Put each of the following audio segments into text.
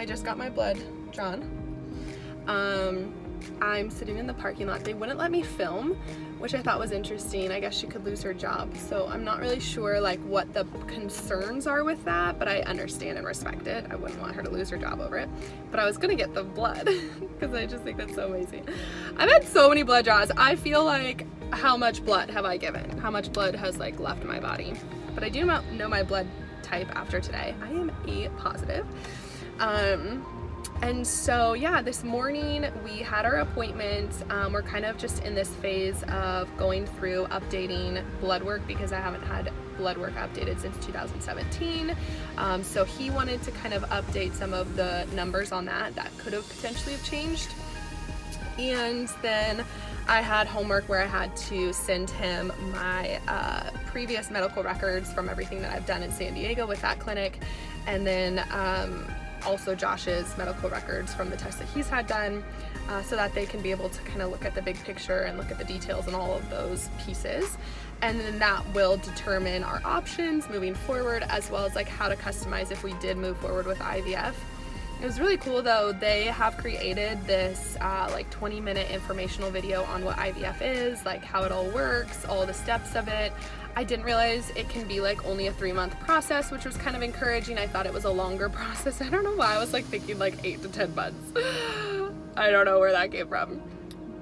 I just got my blood drawn. I'm sitting in the parking lot. They wouldn't let me film, which I thought was interesting. I guess she could lose her job. So I'm not really sure like what the concerns are with that, but I understand and respect it. I wouldn't want her to lose her job over it. But I was gonna get the blood because I just think that's so amazing. I've had so many blood draws. I feel like, how much blood have I given? How much blood has like left my body? But I do know my blood type after today. I am A positive. And so yeah, this morning we had our appointment. We're kind of just in this phase of going through updating blood work because I haven't had blood work updated since 2017. So he wanted to kind of update some of the numbers on that could have potentially have changed. And then I had homework where I had to send him my previous medical records from everything that I've done in San Diego with that clinic, and then also Josh's medical records from the tests that he's had done, so that they can be able to kind of look at the big picture and look at the details and all of those pieces. And then that will determine our options moving forward, as well as like how to customize if we did move forward with IVF. It was really cool though. They have created this like 20-minute informational video on what IVF is, like how it all works, all the steps of it. I didn't realize it can be like only a 3-month process, which was kind of encouraging. I thought it was a longer process. I don't know why I was like thinking like 8 to 10 months. I don't know where that came from.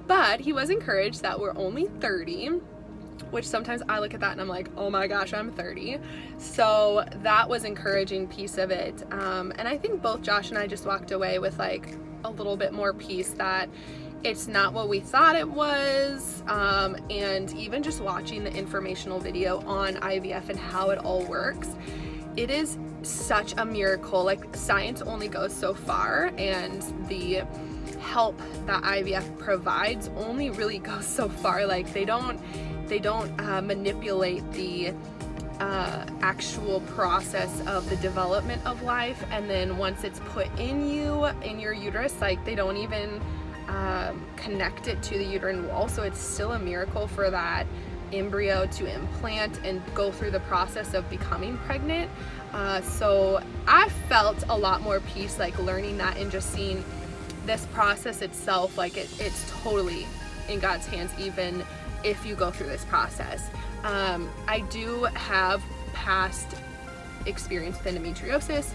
But he was encouraged that we're only 30, which sometimes I look at that and I'm like, oh my gosh, I'm 30. So that was encouraging piece of it. And I think both Josh and I just walked away with like a little bit more peace that it's not what we thought it was. And even just watching the informational video on IVF and how it all works, it is such a miracle. Like science only goes so far, and the help that IVF provides only really goes so far. Like they don't manipulate the actual process of the development of life, and then once it's put in your uterus, like they don't even connect it to the uterine wall. So it's still a miracle for that embryo to implant and go through the process of becoming pregnant. So I felt a lot more peace like learning that and just seeing this process itself, like it's totally in God's hands even if you go through this process. I do have past experience with endometriosis.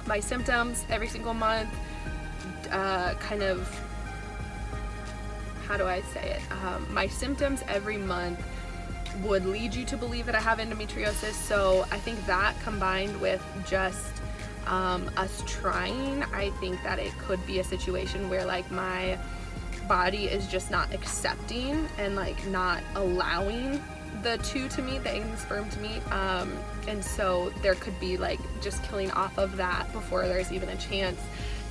My symptoms every single month, kind of, how do I say it? My symptoms every month would lead you to believe that I have endometriosis. So I think that combined with just us trying, I think that it could be a situation where like my body is just not accepting and like not allowing the two to meet, the egg and the sperm to meet, and so there could be like just killing off of that before there's even a chance.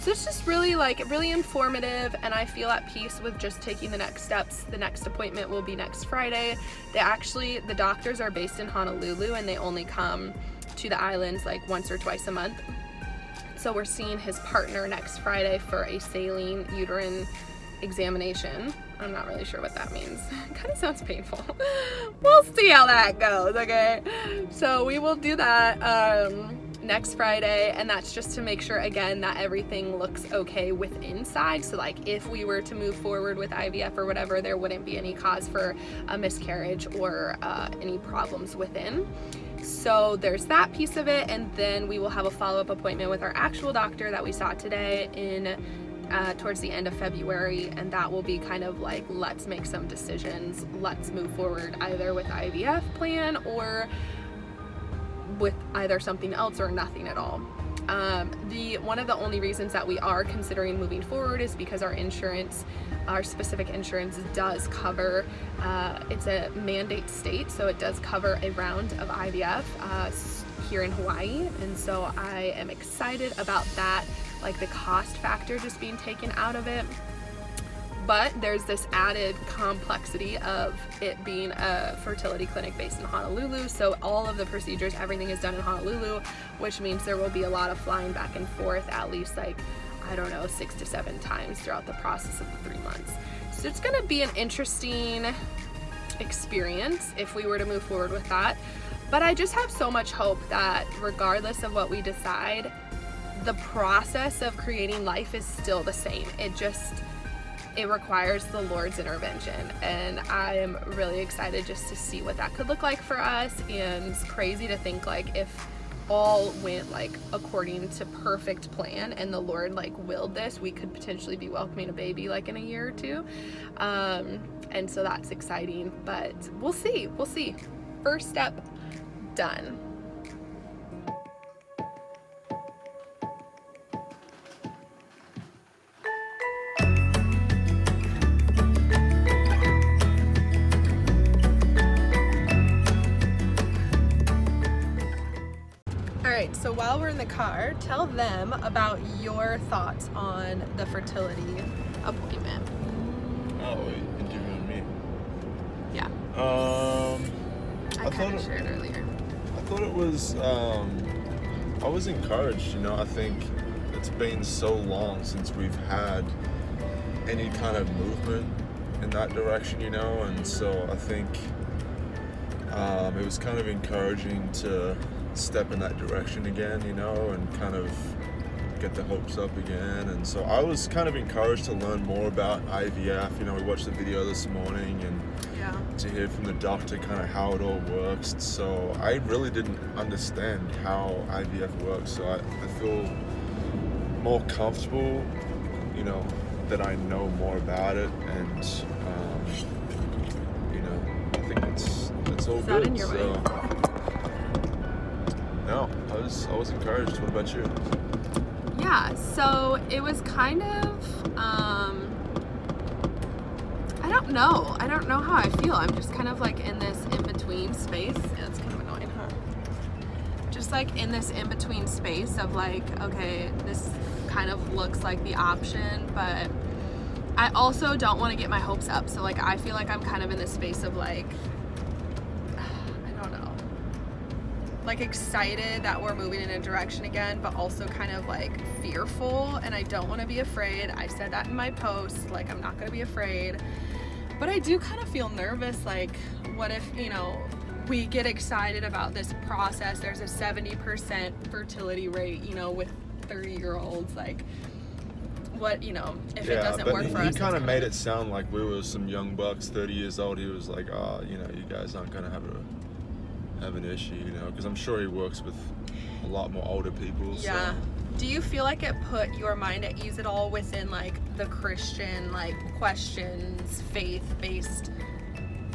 So it's just really informative, and I feel at peace with just taking the next steps. The next appointment will be next Friday. The doctors are based in Honolulu, and they only come to the islands like once or twice a month. So we're seeing his partner next Friday for a saline uterine examination. I'm not really sure what that means. It kind of sounds painful. We'll see how that goes, okay? So we will do that next Friday, and that's just to make sure again that everything looks okay with inside. So like if we were to move forward with IVF or whatever, there wouldn't be any cause for a miscarriage or any problems within. So there's that piece of it, and then we will have a follow-up appointment with our actual doctor that we saw today in towards the end of February, and that will be kind of like, let's make some decisions, let's move forward either with IVF plan or with either something else or nothing at all. One of the only reasons that we are considering moving forward is because our insurance, our specific insurance does cover, it's a mandate state, so it does cover a round of IVF here in Hawaii, and so I am excited about that, like the cost factor just being taken out of it. But there's this added complexity of it being a fertility clinic based in Honolulu. So all of the procedures, everything is done in Honolulu, which means there will be a lot of flying back and forth, at least like, I don't know, 6 to 7 times throughout the process of the 3 months. So it's gonna be an interesting experience if we were to move forward with that. But I just have so much hope that regardless of what we decide, the process of creating life is still the same. It requires the Lord's intervention, and I am really excited just to see what that could look like for us. And it's crazy to think like if all went like according to perfect plan and the Lord like willed this, we could potentially be welcoming a baby like in a year or two. And so that's exciting, but we'll see. First step done. Alright, so while we're in the car, tell them about your thoughts on the fertility appointment. Oh, wait, interviewing me? Yeah. I kind of shared earlier. I thought it was, I was encouraged, I think it's been so long since we've had any kind of movement in that direction, and so I think it was kind of encouraging to step in that direction again, and kind of get the hopes up again. And so I was kind of encouraged to learn more about IVF. We watched the video this morning and to hear from the doctor kind of how it all works. So I really didn't understand how IVF works. So I feel more comfortable, that I know more about it. And, I think it's all good. In your way? No, I was encouraged. What about you? Yeah, so it was kind of, I don't know how I feel. I'm just kind of like in this in-between space. Yeah, it's kind of annoying, huh? Just like in this in-between space of like, okay, this kind of looks like the option, but I also don't want to get my hopes up. So like, I feel like I'm kind of in this space of like, like excited that we're moving in a direction again, but also kind of like fearful, and I don't want to be afraid. I said that in my post, like I'm not going to be afraid, but I do kind of feel nervous. Like what if, we get excited about this process, there's a 70% fertility rate, with 30-year-olds, like what, if it doesn't work for us. He kind of made it sound like we were some young bucks, 30 years old. He was like, you guys aren't going to have an issue, because I'm sure he works with a lot more older people. Yeah. So. Do you feel like it put your mind at ease at all within like the Christian like questions, faith-based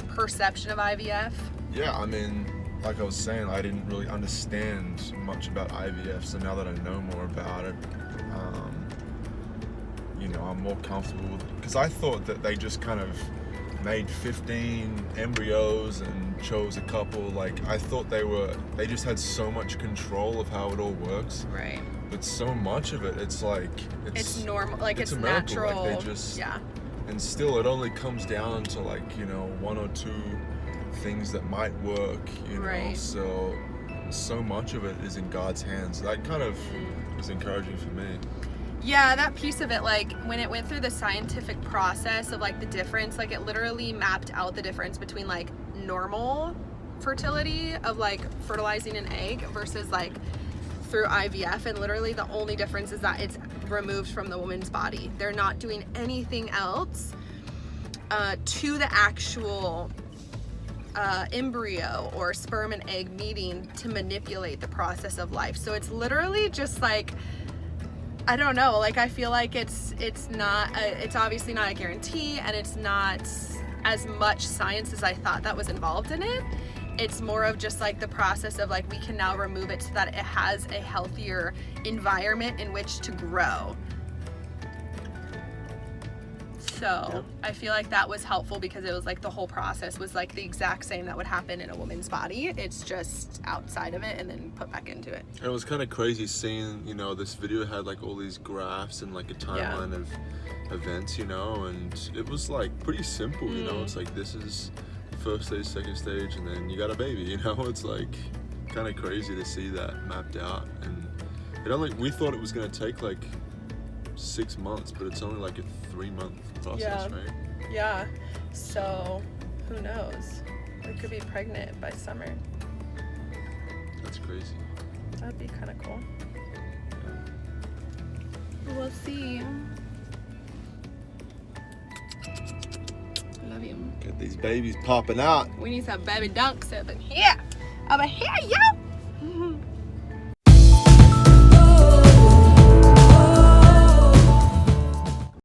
perception of IVF? Yeah, I mean, like I was saying, I didn't really understand much about IVF, so now that I know more about it, I'm more comfortable with it. Because I thought that they just kind of made 15 embryos and chose a couple. Like I thought they just had so much control of how it all works. Right. But so much of it, it's like it's normal, like it's a miracle. natural. Like they just and still it only comes down to like one or two things that might work. Right. So much of it is in God's hands. That kind of is encouraging for me. Yeah, that piece of it, like when it went through the scientific process of like the difference, like it literally mapped out the difference between like normal fertility of like fertilizing an egg versus like through IVF, and literally the only difference is that it's removed from the woman's body. They're not doing anything else to the actual embryo or sperm and egg meeting to manipulate the process of life. So it's literally just like, I don't know, like I feel like it's obviously not a guarantee, and it's not as much science as I thought that was involved in it. It's more of just like the process of like we can now remove it so that it has a healthier environment in which to grow. So I feel like that was helpful because it was like the whole process was like the exact same that would happen in a woman's body. It's just outside of it and then put back into it. And it was kind of crazy seeing, this video had like all these graphs and like a timeline of events, and it was like pretty simple, it's like this is first stage, second stage, and then you got a baby, it's like kind of crazy to see that mapped out. And we thought it was going to take like 6 months, but it's only like a 3-month process, right? Yeah. So who knows? We could be pregnant by summer. That's crazy. That'd be kind of cool. Yeah. We'll see. Love you. Get these babies popping out. We need some baby dunks over here. Over here, yo!